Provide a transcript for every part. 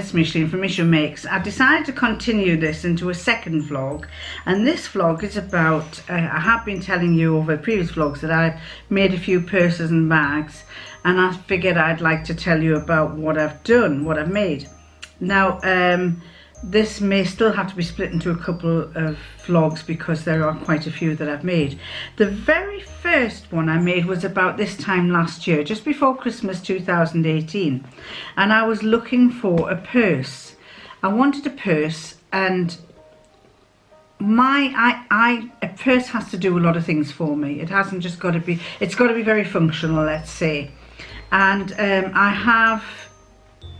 it's Micheline from Micheoumakes. I decided to continue this into a second vlog, and this vlog is about, I have been telling you over previous vlogs that I've made a few purses and bags, and I figured I'd like to tell you about what I've done, what I've made. Now, this may still have to be split into a couple of vlogs because there are quite a few that I've made. The very first one I made was about this time last year, just before Christmas 2018, and I was looking for a purse. I wanted a purse, and a purse has to do a lot of things for me. It hasn't just got to be, it's got to be very functional, let's say. And I have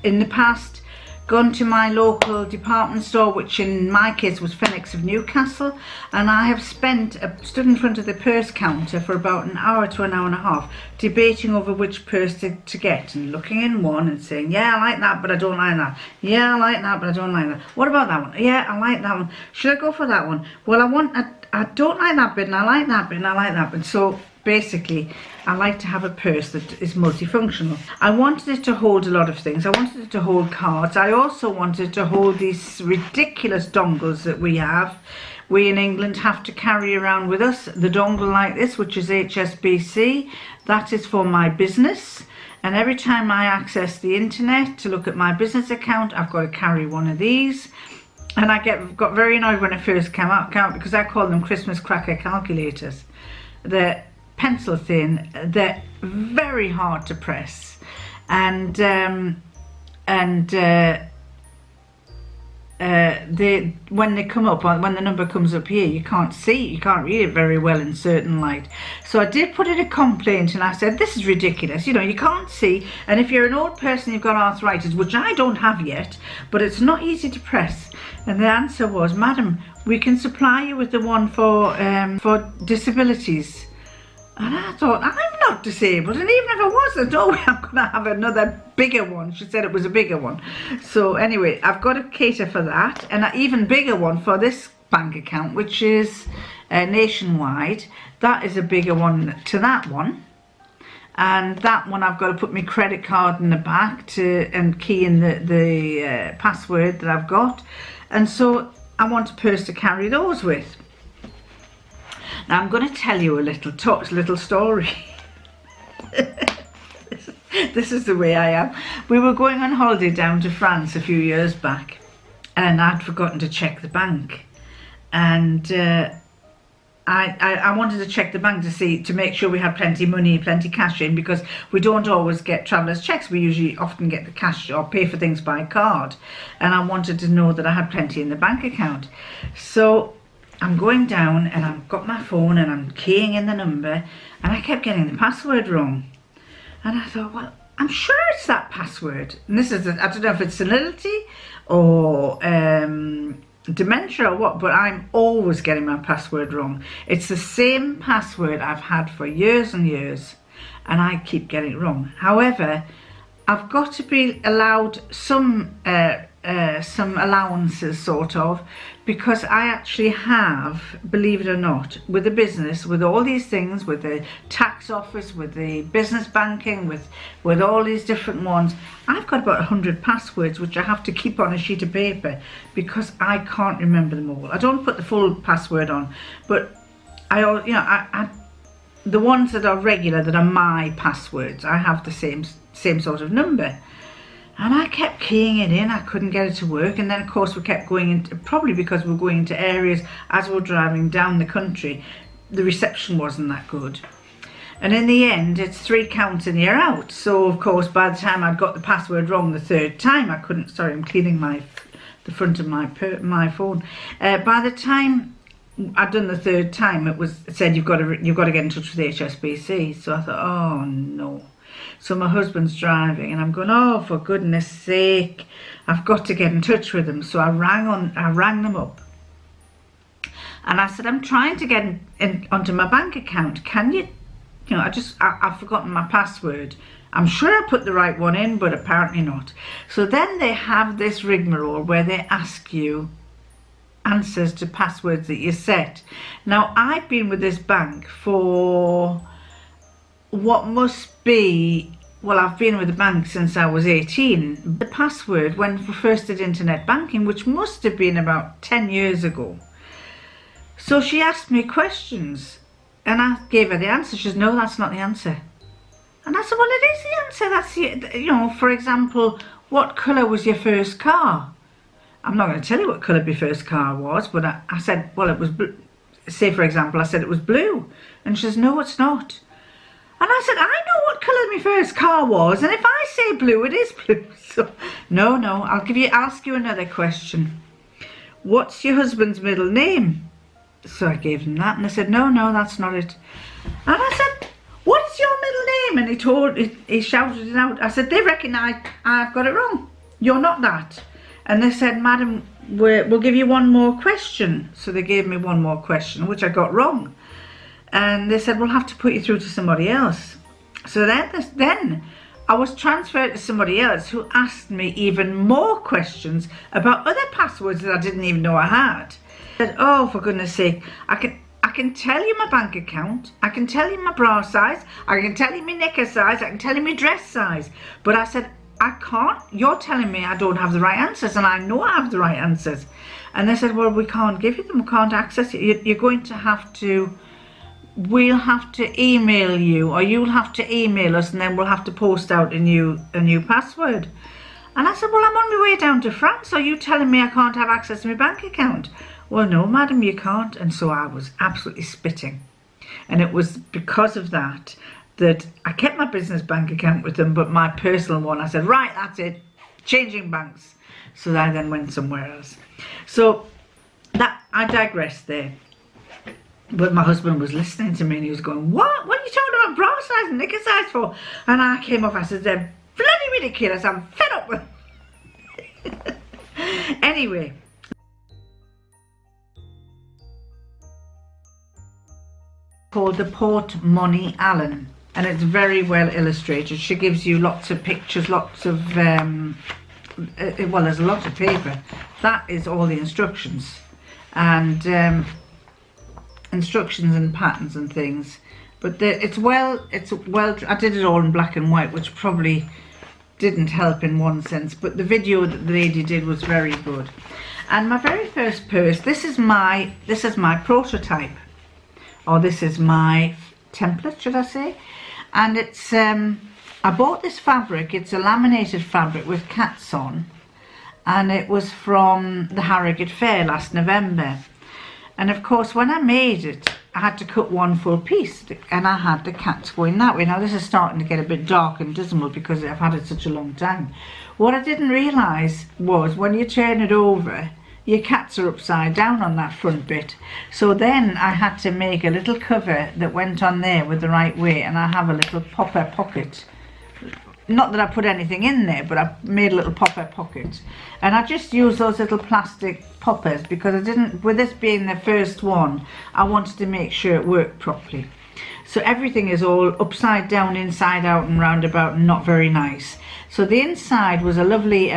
in the past gone to my local department store, which in my case was Phoenix of Newcastle, and I have stood in front of the purse counter for about an hour to an hour and a half debating over which purse to get, and looking in one and saying, yeah, I like that but I don't like that, yeah, I like that but I don't like that, what about that one, yeah, I like that one, should I go for that one, well, I don't like that bit and I like that bit and I like that bit. So basically I like to have a purse that is multifunctional. I wanted it to hold a lot of things. I wanted it to hold cards. I also wanted to hold these ridiculous dongles that we have. We in England have to carry around with us. The dongle like this, which is HSBC, that is for my business. And every time I access the internet to look at my business account, I've got to carry one of these. And I got very annoyed when I first came out because I call them Christmas cracker calculators. They're pencil thin, they're very hard to press, and when they come up, when the number comes up here, you can't read it very well in certain light. So I did put in a complaint and I said, this is ridiculous, you know, you can't see, and if you're an old person, you've got arthritis, which I don't have yet, but it's not easy to press. And the answer was, madam, we can supply you with the one for disabilities. And I thought, I'm not disabled, and even if I was, there's no way I'm going to have another bigger one. She said it was a bigger one. So anyway, I've got to cater for that, and an even bigger one for this bank account, which is nationwide. That is a bigger one to that one. And that one I've got to put my credit card in the back and key in the password that I've got. And so I want a purse to carry those with. Now I'm going to tell you a little story. This is the way I am. We were going on holiday down to France a few years back, and I'd forgotten to check the bank, and I wanted to check the bank to make sure we had plenty money, plenty cash in, because we don't always get travellers' checks. We usually often get the cash or pay for things by card, and I wanted to know that I had plenty in the bank account. So I'm going down and I've got my phone and I'm keying in the number, and I kept getting the password wrong. And I thought, well, I'm sure it's that password. And this is, I don't know if it's senility or dementia or what, but I'm always getting my password wrong. It's the same password I've had for years and years, and I keep getting it wrong. However, I've got to be allowed some allowances, sort of, because I actually have, believe it or not, with the business, with all these things, with the tax office, with the business banking, with all these different ones, I've got about 100 passwords which I have to keep on a sheet of paper because I can't remember them all. I don't put the full password on, but the ones that are regular, that are my passwords, I have the same sort of number. And I kept keying it in, I couldn't get it to work, and then of course we kept going into, probably because we were going into areas as we were driving down the country, the reception wasn't that good. And in the end, it's 3 counts and you're out. So of course by the time I'd got the password wrong the third time, I couldn't, sorry, I'm cleaning the front of my phone. By the time I'd done the third time, it said you've got to get in touch with HSBC. So I thought, oh no. So my husband's driving and I'm going, oh, for goodness sake, I've got to get in touch with them. So I rang them up and I said, I'm trying to get onto my bank account. Can you, I've forgotten my password. I'm sure I put the right one in, but apparently not. So then they have this rigmarole where they ask you answers to passwords that you set. Now, I've been with this bank for what must be well, I've been with the bank since I was 18. The password when we first did internet banking, which must have been about 10 years ago. So she asked me questions and I gave her the answer. She said, no, that's not the answer. And I said, well, it is the answer. That's the, you know, for example, what colour was your first car? I'm not going to tell you what colour my first car was, but I said, well, it was, say for example, I said it was blue. And she says, no, it's not. And I said, I know what colour my first car was, and if I say blue, it is blue. So, no, I'll ask you another question. What's your husband's middle name? So I gave him that, and they said, no, that's not it. And I said, what's your middle name? And he shouted it out. I said, they reckon I've got it wrong. You're not that. And they said, madam, we'll give you one more question. So they gave me one more question, which I got wrong. And they said, we'll have to put you through to somebody else. So then I was transferred to somebody else who asked me even more questions about other passwords that I didn't even know I had. I said, oh, for goodness sake, I can tell you my bank account, I can tell you my bra size, I can tell you my knicker size, I can tell you my dress size. But I said, I can't, you're telling me I don't have the right answers, and I know I have the right answers. And they said, well, we can't give you them, we can't access it. You're going to have to, we'll have to email you, or you'll have to email us, and then we'll have to post out a new password. And I said, well, I'm on my way down to France. Are you telling me I can't have access to my bank account? Well, no, madam, you can't. And so I was absolutely spitting. And it was because of that I kept my business bank account with them, but my personal one, I said, right, that's it, changing banks. So I then went somewhere else. So that, I digressed there. But my husband was listening to me and he was going, what? What are you talking about bra size and knicker size for? And I came off, I said, they're bloody ridiculous. I'm fed up with them. Anyway. Called the Portmoney Allen. And it's very well illustrated. She gives you lots of pictures, lots of, well, there's a lot of paper. That is all the instructions. And instructions and patterns and things, but it's well I did it all in black and white, which probably didn't help in one sense, but the video that the lady did was very good. And my very first purse, this is my prototype, or this is my template, should I say. And it's I bought this fabric. It's a laminated fabric with cats on, and it was from the Harrogate Fair last November. And of course, when I made it, I had to cut one full piece, and I had the cats going that way. Now this is starting to get a bit dark and dismal because I've had it such a long time. What I didn't realise was when you turn it over, your cats are upside down on that front bit. So then I had to make a little cover that went on there with the right way, and I have a little popper pocket. Not that I put anything in there, but I made a little popper pocket. And I just used those little plastic poppers because I didn't, with this being the first one, I wanted to make sure it worked properly. So everything is all upside down, inside out and roundabout, and not very nice. So the inside was a lovely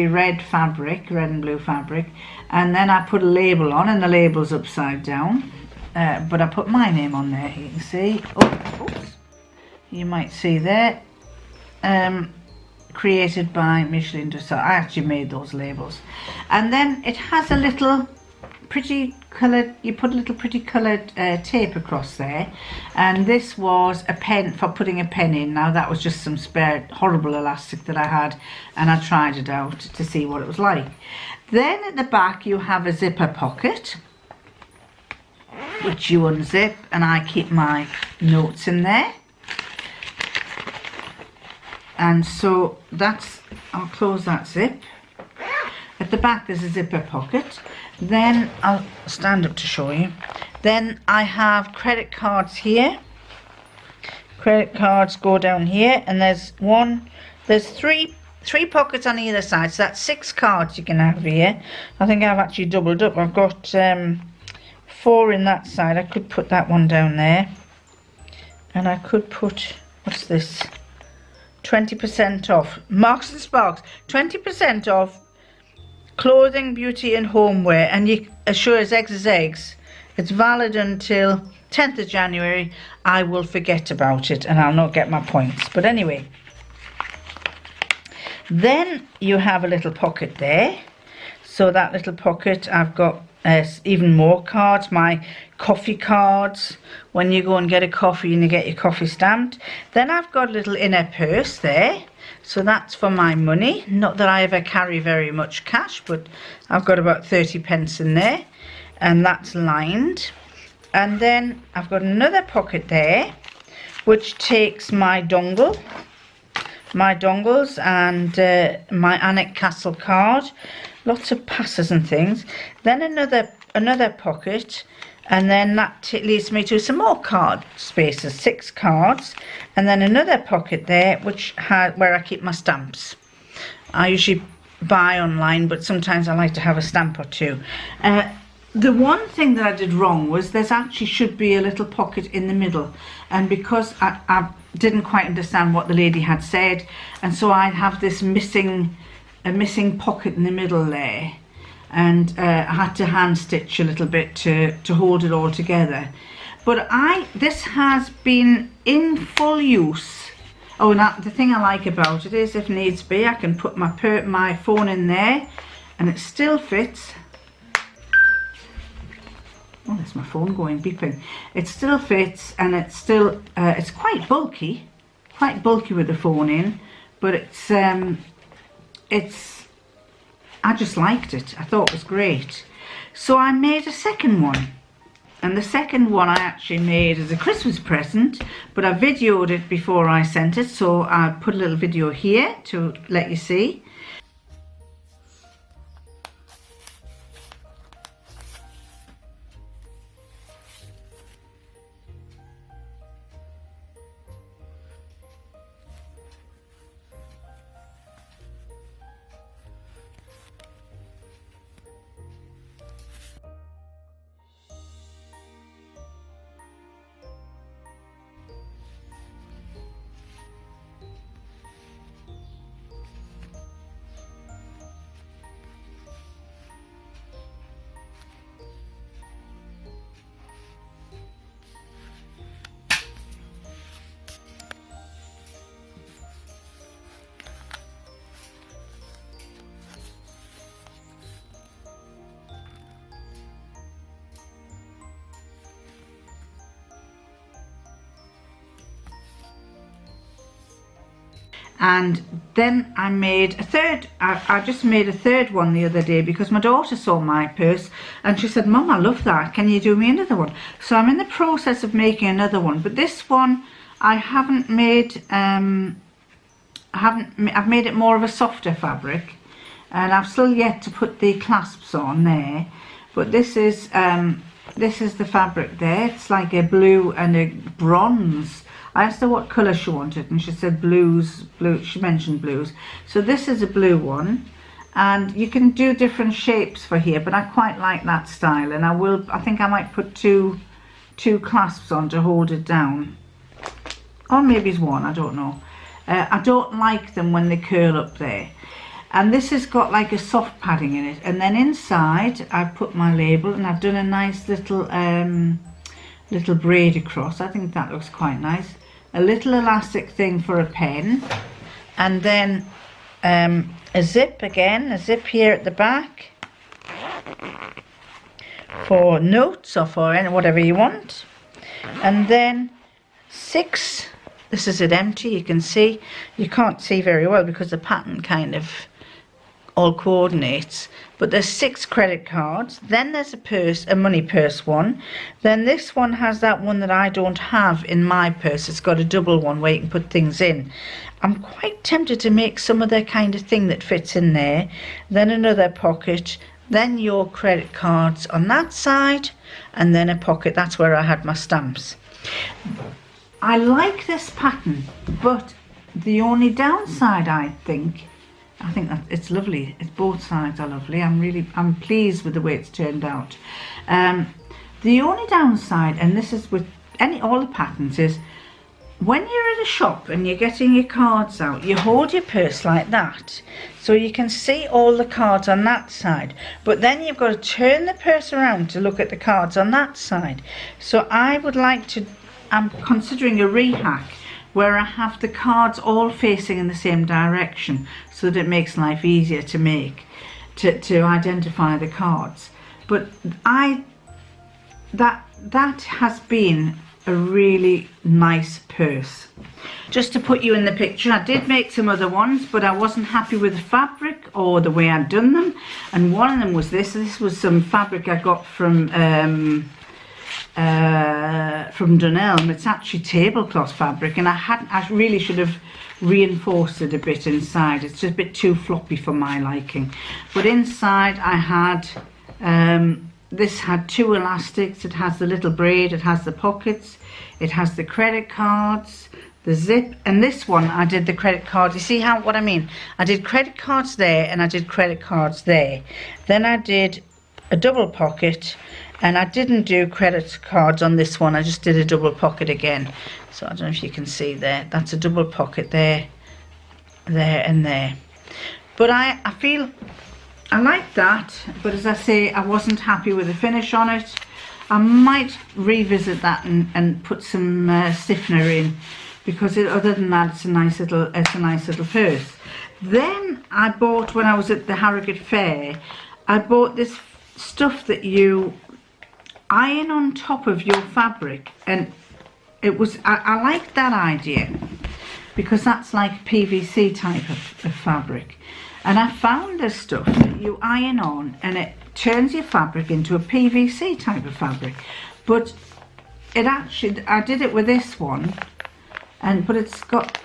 red fabric, red and blue fabric. And then I put a label on, and the label's upside down. But I put my name on there, you can see. Oh, oops. You might see there. Created by Micheline. So I actually made those labels. And then it has a little pretty coloured, you put a little pretty coloured tape across there, and this was a pen for putting a pen in. Now that was just some spare horrible elastic that I had, and I tried it out to see what it was like. Then at the back you have a zipper pocket which you unzip, and I keep my notes in there. And so that's, I'll close that zip. At the back there's a zipper pocket. Then I'll stand up to show you. Then I have credit cards here. Credit cards go down here, and there's three pockets on either side, so that's 6 cards you can have here. I think I've actually doubled up. I've got 4 in that side. I could put that one down there, and I could put, what's this? 20% off, Marks and Sparks, 20% off clothing, beauty and homeware, and you assure as eggs as eggs. It's valid until 10th of January. I will forget about it and I'll not get my points. But anyway, Then you have a little pocket there. So that little pocket, I've got even more cards, my coffee cards, when you go and get a coffee and you get your coffee stamped. Then I've got a little inner purse there. So that's for my money. Not that I ever carry very much cash, but I've got about 30 pence in there. And that's lined. And then I've got another pocket there, which takes my dongles and my Alnwick Castle card. Lots of passes and things. Then another pocket, and then that leads me to some more card spaces, 6 cards, and then another pocket there where I keep my stamps. I usually buy online, but sometimes I like to have a stamp or two. The one thing that I did wrong was there's actually should be a little pocket in the middle, and because I didn't quite understand what the lady had said, and so I have this missing pocket in the middle there, and I had to hand stitch a little bit to hold it all together. But this has been in full use. Oh, and the thing I like about it is, if needs be, I can put my phone in there and it still fits. Oh, there's my phone going beeping. It still fits, and it's still it's quite bulky with the phone in, but I just liked it. I thought it was great. So I made a second one, and the second one I actually made as a Christmas present, but I videoed it before I sent it, so I put a little video here to let you see. And then I made a third. I just made a third one the other day because my daughter saw my purse and she said, "Mum, I love that. Can you do me another one?" So I'm in the process of making another one, but this one I haven't made. I've made it more of a softer fabric, and I've still yet to put the clasps on there. But this is the fabric there. It's like a blue and a bronze. I asked her what colour she wanted, and she said blues. She mentioned blues. So this is a blue one, and you can do different shapes for here, but I quite like that style, and I think I might put two clasps on to hold it down, or maybe it's one, I don't know. I don't like them when they curl up there. And this has got like a soft padding in it, and then inside I've put my label, and I've done a nice little braid across. I think that looks quite nice. A little elastic thing for a pen, and then a zip here at the back for notes or for whatever you want. And then 6, this is it empty. You can see, you can't see very well because the pattern kind of all coordinates, but there's 6 credit cards. Then there's a purse, a money purse one. Then this one has that one that I don't have in my purse. It's got a double one where you can put things in. I'm quite tempted to make some other kind of thing that fits in there. Then another pocket, then your credit cards on that side, and then a pocket. That's where I had my stamps. I like this pattern, but the only downside, I think that it's lovely. It's both sides are lovely. I'm pleased with the way it's turned out. The only downside, and this is with all the patterns, is when you're in a shop and you're getting your cards out, you hold your purse like that, so you can see all the cards on that side. But then you've got to turn the purse around to look at the cards on that side. So I would like to. I'm considering a rehack where I have the cards all facing in the same direction, so that it makes life easier to make, to identify the cards. But that has been a really nice purse. Just to put you in the picture, I did make some other ones, but I wasn't happy with the fabric or the way I'd done them. And one of them was this. This was some fabric I got from Dunelm. It's actually tablecloth fabric, and I really should have reinforced it a bit inside. It's just a bit too floppy for my liking. But inside I had this had 2 elastics. It has the little braid, it has the pockets, it has the credit cards, the zip, and this one I did the credit cards. You see what I mean? I did credit cards there and I did credit cards there. Then I did a double pocket, and I didn't do credit cards on this one. I just did a double pocket again. So I don't know if you can see there. That's a double pocket there, there and there. But I feel I like that, but as I say, I wasn't happy with the finish on it. I might revisit that and put some stiffener in, because other than that, it's a nice little purse. Then I bought, when I was at the Harrogate Fair, I bought this stuff that you iron on top of your fabric, and it was I liked that idea, because that's like PVC type of fabric. And I found this stuff that you iron on and it turns your fabric into a PVC type of fabric. But it actually, I did it with this one, but it's got,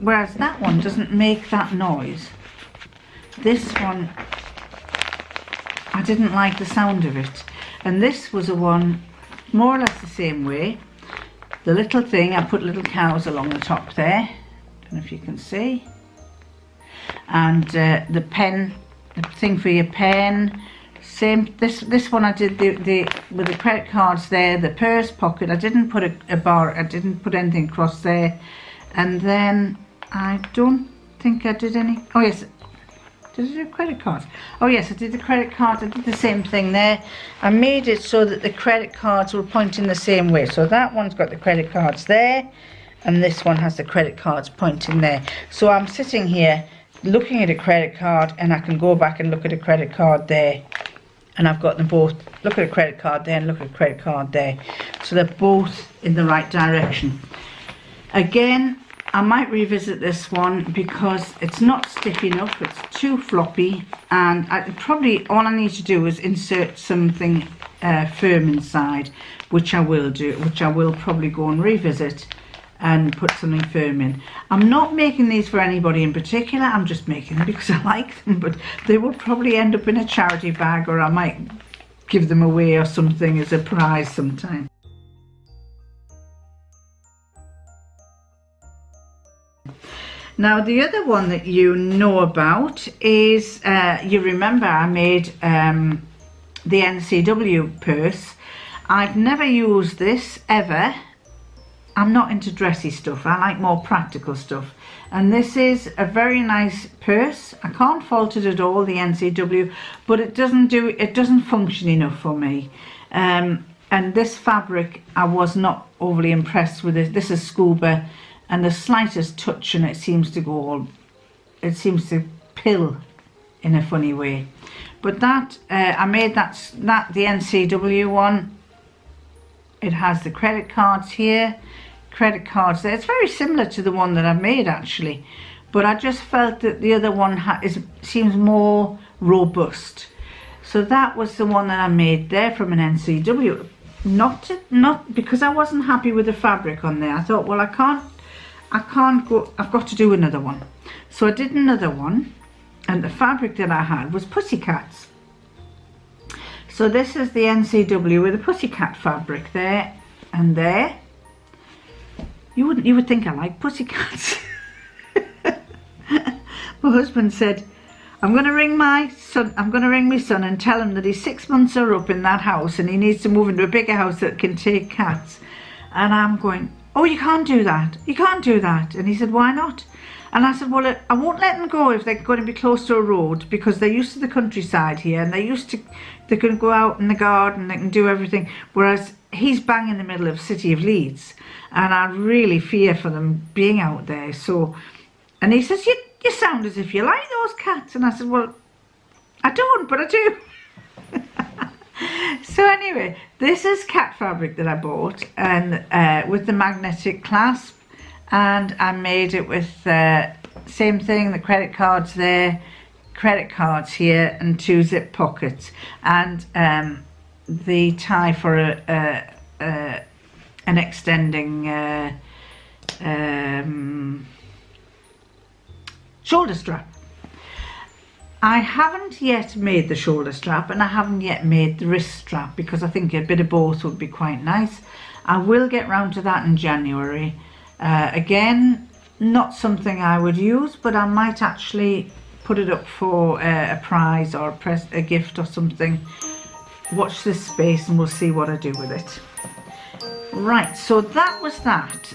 whereas that one doesn't make that noise. This one, I didn't like the sound of it. And this was a one more or less the same way. The little thing, I put little cows along the top there. Don't know if you can see. And the pen, the thing for your pen, same. This one I did with the credit cards there, the purse pocket. I didn't put a bar. I didn't put anything across there. And then I don't think I did any. Oh yes, did I do credit cards? Oh yes, I did the credit cards. I did the same thing there. I made it so that the credit cards were pointing the same way. So that one's got the credit cards there, and this one has the credit cards pointing there. So I'm sitting here looking at a credit card, and I can go back and look at a credit card there, and I've got them both. Look at a credit card there and look at a credit card there, so they're both in the right direction. Again, I might revisit this one because it's not stiff enough, it's too floppy, and probably all I need to do is insert something firm inside, which I will do, which I will probably go and revisit and put something firm in. I'm not making these for anybody in particular, I'm just making them because I like them, but they will probably end up in a charity bag, or I might give them away or something as a prize sometime. Now the other one that you know about is, you remember I made the NCW purse. I've never used this ever. I'm not into dressy stuff, I like more practical stuff. And this is a very nice purse. I can't fault it at all, the NCW, but it doesn't function enough for me. And this fabric, I was not overly impressed with it. This is scuba, and the slightest touch and it seems to go it seems to pill in a funny way. But that I made that the NCW one. It has the credit cards here, credit cards there. It's very similar to the one that I made actually, but I just felt that the other one seems more robust. So that was the one that I made there from an NCW. Not because I wasn't happy with the fabric on there. I thought, well, I can't go, I've got to do another one. So I did another one, and the fabric that I had was pussycats. So this is the NCW with the pussycat fabric there and there. You would think I like pussycats. My husband said, I'm going to ring my son and tell him that his 6 months are up in that house and he needs to move into a bigger house that can take cats. And I'm going, oh, you can't do that. You can't do that. And he said, why not? And I said, well, I won't let them go if they're going to be close to a road, because they're used to the countryside here, and they can go out in the garden, they can do everything, whereas he's bang in the middle of City of Leeds, and I really fear for them being out there. So, and he says, you sound as if you like those cats. And I said, well, I don't, but I do. So anyway, this is cat fabric that I bought, and with the magnetic clasp, and I made it with same thing, the credit cards there, credit cards here, and 2 zip pockets, and the tie for an extending shoulder strap. I haven't yet made the shoulder strap, and I haven't yet made the wrist strap, because I think a bit of both would be quite nice. I will get round to that in January. Again, not something I would use, but I might actually put it up for a prize or a gift or something. Watch this space and we'll see what I do with it. Right, so that was that.